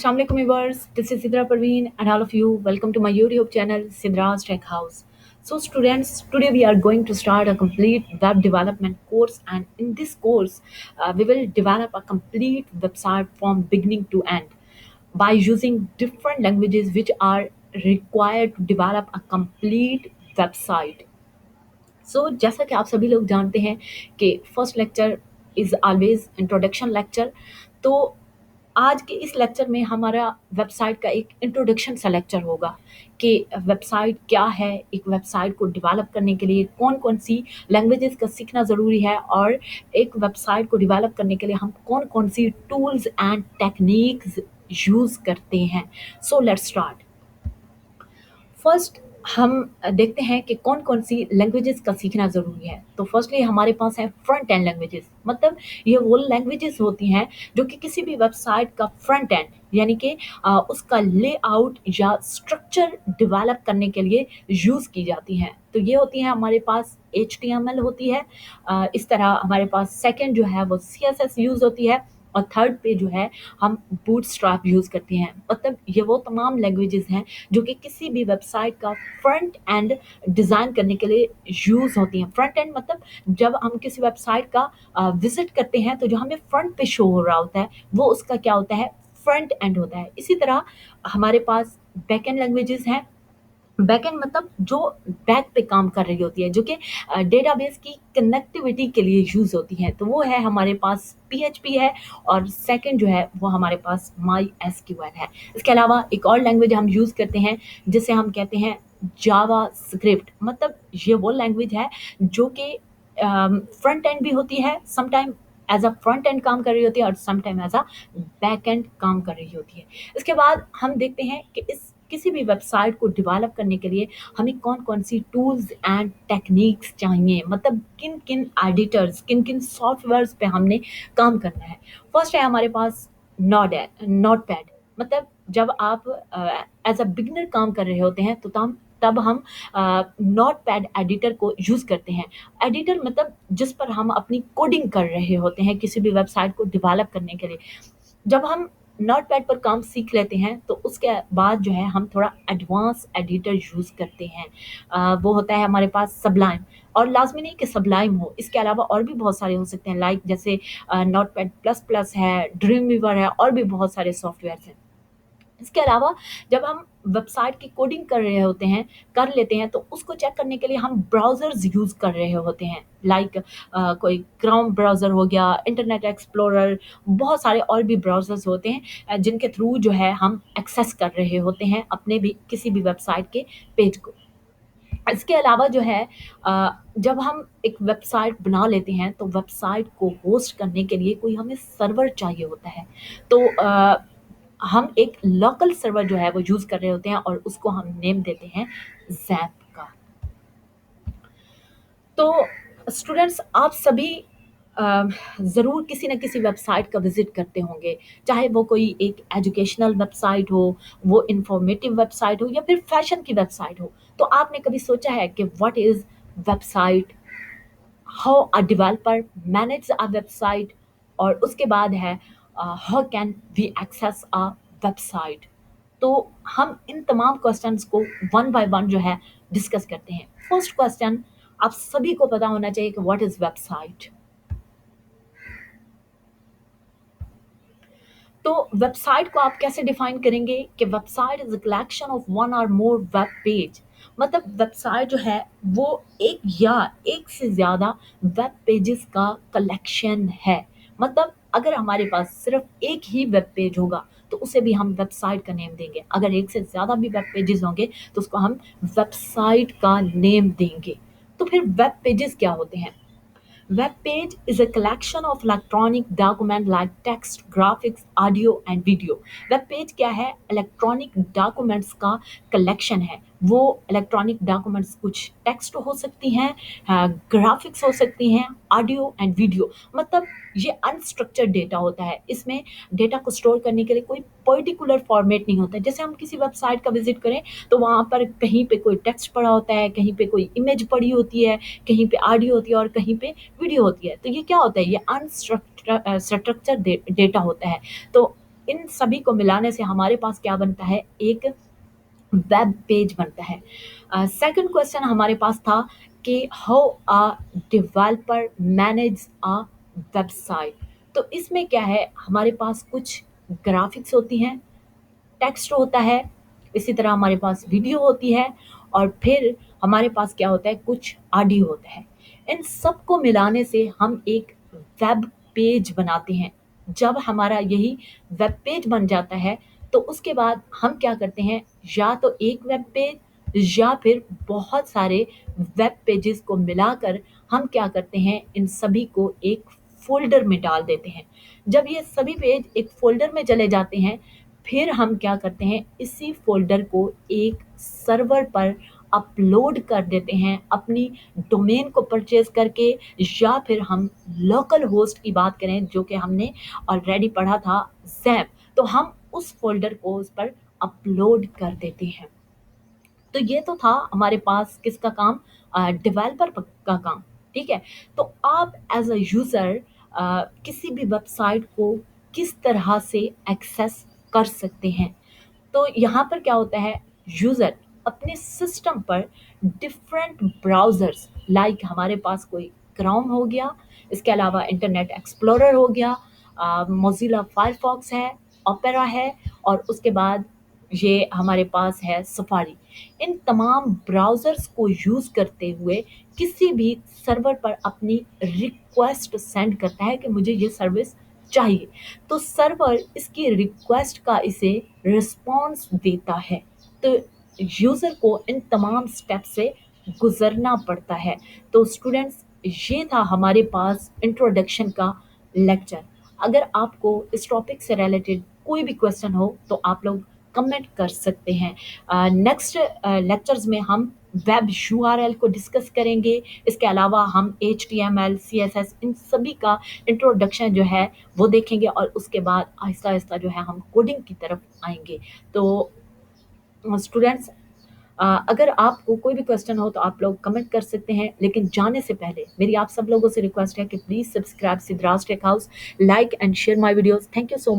Assalamualaikum viewers, this is Sidra Parveen and all of you. Welcome to my YouTube channel Sidra's Tech House. So students, today we are going to start a complete web development course, and in this course we will develop a complete website from beginning to end by using different languages which are required to develop a complete website. जैसा कि आप सभी लोग जानते हैं कि first lecture is always introduction lecture. तो आज के इस लेक्चर में हमारा वेबसाइट का एक इंट्रोडक्शन सा लेक्चर होगा कि वेबसाइट क्या है, एक वेबसाइट को डेवलप करने के लिए कौन-कौन सी लैंग्वेजेस का सीखना ज़रूरी है और एक वेबसाइट को डेवलप करने के लिए हम कौन-कौन सी टूल्स एंड टेक्निक्स यूज़ करते हैं। So let's start. फर्स्ट हम देखते हैं कि कौन-कौन सी लैंग्वेजेस का सीखना ज़रूरी है। तो फर्स्टली हमारे पास है फ्रंट एंड लैंग्वेजेस, मतलब ये वो लैंग्वेजेस होती हैं जो कि किसी भी वेबसाइट का फ्रंट एंड यानी कि उसका लेआउट या स्ट्रक्चर डेवलप करने के लिए यूज़ की जाती हैं। तो ये होती हैं हमारे पास एचटीएमएल होती है, इस तरह हमारे पास सेकंड जो है वो सीएसएस यूज़ होती है और थर्ड पे जो है हम बूटस्ट्रैप यूज़ करते हैं। मतलब ये वो तमाम लैंग्वेजेस हैं जो कि किसी भी वेबसाइट का फ्रंट एंड डिज़ाइन करने के लिए यूज़ होती हैं। फ्रंट एंड मतलब जब हम किसी वेबसाइट का विज़िट करते हैं तो जो हमें फ्रंट पे शो हो रहा होता है वो उसका क्या होता है, फ्रंट एंड होता है। इसी तरह हमारे पास बैक एंड लैंग्वेजेस हैं। बैकएंड मतलब जो बैक पे काम कर रही होती है, जो कि डेटाबेस की कनेक्टिविटी के लिए यूज़ होती है। तो वो है हमारे पास पीएचपी है और सेकंड जो है वो हमारे पास माई एसक्यूएल है। इसके अलावा एक और लैंग्वेज हम यूज़ करते हैं जिसे हम कहते हैं जावा स्क्रिप्ट। मतलब ये वो लैंग्वेज है जो कि फ्रंट एंड भी होती है, sometime as a front end काम कर रही होती है और sometime as a back end काम कर रही होती है। इसके बाद हम देखते हैं कि इस किसी भी वेबसाइट को डेवलप करने के लिए हमें कौन-कौन सी टूल्स एंड टेक्निक्स चाहिए, मतलब किन-किन एडिटर्स, किन-किन सॉफ्टवेयर्स पे हमने काम करना है। फर्स्ट है हमारे पास नोटपैड। मतलब जब आप एज़ अ बिगिनर काम कर रहे होते हैं तो तब हम नोटपैड एडिटर को यूज़ करते हैं। एडिटर मतलब जिस पर हम अपनी कोडिंग कर रहे होते हैं किसी भी वेबसाइट को डेवलप करने के लिए। जब हम नोटपैड पर काम सीख लेते हैं तो उसके बाद जो है हम थोड़ा एडवांस एडिटर यूज़ करते हैं। वो होता है हमारे पास सबलाइम, और लाज़मी नहीं कि सबलाइम हो, इसके अलावा और भी बहुत सारे हो सकते हैं, लाइक जैसे नोटपैड प्लस प्लस है, ड्रीमवीवर है और भी बहुत सारे सॉफ्टवेयर्स हैं। इसके अलावा जब हम वेबसाइट की कोडिंग कर रहे होते हैं, कर लेते हैं, तो उसको चेक करने के लिए हम ब्राउज़र्स यूज़ कर रहे होते हैं, लाइक कोई क्रोम ब्राउज़र हो गया, इंटरनेट एक्सप्लोरर, बहुत सारे और भी ब्राउज़र्स होते हैं जिनके थ्रू जो है हम एक्सेस कर रहे होते हैं अपने भी किसी भी वेबसाइट के पेज को। इसके अलावा जो है जब हम एक वेबसाइट बना लेते हैं तो वेबसाइट को होस्ट करने के लिए कोई हमें सर्वर चाहिए होता है। तो हम एक लोकल सर्वर जो है वो यूज़ कर रहे होते हैं और उसको हम नेम देते हैं ज़ैप का। तो स्टूडेंट्स, आप सभी ज़रूर किसी न किसी वेबसाइट का विज़िट करते होंगे, चाहे वो कोई एक एजुकेशनल वेबसाइट हो, वो इन्फॉर्मेटिव वेबसाइट हो या फिर फैशन की वेबसाइट हो। तो आपने कभी सोचा है कि what is website, how a developer manage a website, और उसके बाद है how can we access a website. तो हम इन तमाम क्वेश्चंस को वन बाय वन जो है डिस्कस करते हैं। फर्स्ट क्वेश्चन, आप सभी को पता होना चाहिए कि व्हाट इज वेबसाइट। तो वेबसाइट को आप कैसे डिफाइन करेंगे कि website is a collection of one और मोर वेब पेज। मतलब वेबसाइट जो है वो एक या एक से ज़्यादा वेब पेजेस का कलेक्शन है। मतलब अगर हमारे पास सिर्फ एक ही वेब पेज होगा तो उसे भी हम वेबसाइट का नेम देंगे। अगर एक से ज़्यादा भी वेब पेजेस होंगे तो उसको हम वेबसाइट का नेम देंगे। तो फिर वेब पेजेस क्या होते हैं? Web page is a collection of electronic document like text, graphics, audio and video. Web page क्या है? इलेक्ट्रॉनिक डॉक्यूमेंट्स का कलेक्शन है। वो इलेक्ट्रॉनिक डॉक्यूमेंट्स कुछ टेक्स्ट हो सकती हैं, ग्राफिक्स हो सकती हैं, ऑडियो एंड वीडियो। मतलब ये अनस्ट्रक्चर्ड डेटा होता है। इसमें डेटा को स्टोर करने के लिए कोई पर्टिकुलर फॉर्मेट नहीं होता है। जैसे हम किसी वेबसाइट का विजिट करें तो वहाँ पर कहीं पे कोई टेक्स्ट पड़ा होता है, कहीं पे कोई इमेज पड़ी होती है, कहीं पे ऑडियो होती है और कहीं पे वीडियो होती है। तो ये क्या होता है? ये स्ट्रक्चर डेटा होता है। तो इन सभी को मिलाने से हमारे पास क्या बनता है, एक वेब पेज बनता है। सेकंड क्वेश्चन हमारे पास था कि how a developer manage a website. तो इसमें क्या है, हमारे पास कुछ ग्राफिक्स होती हैं, टेक्स्ट होता है, इसी तरह हमारे पास वीडियो होती है, और फिर हमारे पास क्या होता है, कुछ ऑडियो होता है। इन सब को मिलाने से हम एक वेब पेज बनाते हैं। जब हमारा यही वेब पेज बन जाता है तो उसके बाद हम क्या करते हैं, या तो एक वेब पेज या फिर बहुत सारे वेब पेजेस को मिलाकर हम क्या करते हैं, इन सभी को एक फ़ोल्डर में डाल देते हैं। जब ये सभी पेज एक फ़ोल्डर में चले जाते हैं, फिर हम क्या करते हैं, इसी फ़ोल्डर को एक सर्वर पर अपलोड कर देते हैं अपनी डोमेन को परचेज़ करके, या फिर हम लोकल होस्ट की बात करें जो कि हमने ऑलरेडी पढ़ा था, ज़ैप, तो हम उस फ़ोल्डर को उस पर अपलोड कर देते हैं। तो ये तो था हमारे पास किसका काम, डेवलपर का काम। ठीक है, तो आप एज अ यूज़र किसी भी वेबसाइट को किस तरह से एक्सेस कर सकते हैं। तो यहाँ पर क्या होता है, यूज़र अपने सिस्टम पर डिफरेंट ब्राउज़र्स, लाइक हमारे पास कोई क्रोम हो गया, इसके अलावा इंटरनेट एक्सप्लोरर हो गया, मोज़िला फायरफॉक्स है, ओपेरा है, और उसके बाद ये हमारे पास है सफारी। इन तमाम ब्राउज़र्स को यूज़ करते हुए किसी भी सर्वर पर अपनी रिक्वेस्ट सेंड करता है कि मुझे ये सर्विस चाहिए, तो सर्वर इसकी रिक्वेस्ट का इसे रिस्पॉन्स देता है। तो यूज़र को इन तमाम स्टेप से गुज़रना पड़ता है। तो स्टूडेंट्स, ये था हमारे पास इंट्रोडक्शन का लेक्चर। अगर आपको इस टॉपिक से रिलेटेड कोई भी क्वेश्चन हो तो आप लोग कमेंट कर सकते हैं। नेक्स्ट लेक्चर्स में हम वेब यूआरएल को डिस्कस करेंगे। इसके अलावा हम एचटीएमएल, सीएसएस, इन सभी का इंट्रोडक्शन जो है वो देखेंगे, और उसके बाद आहिस्ता-आहिस्ता जो है हम कोडिंग की तरफ आएँगे। तो स्टूडेंट्स, अगर आपको कोई भी क्वेश्चन हो तो आप लोग कमेंट कर सकते हैं, लेकिन जाने से पहले मेरी आप सब लोगों से रिक्वेस्ट है कि please subscribe Sidraj tech house, like and share my videos. Thank you so much.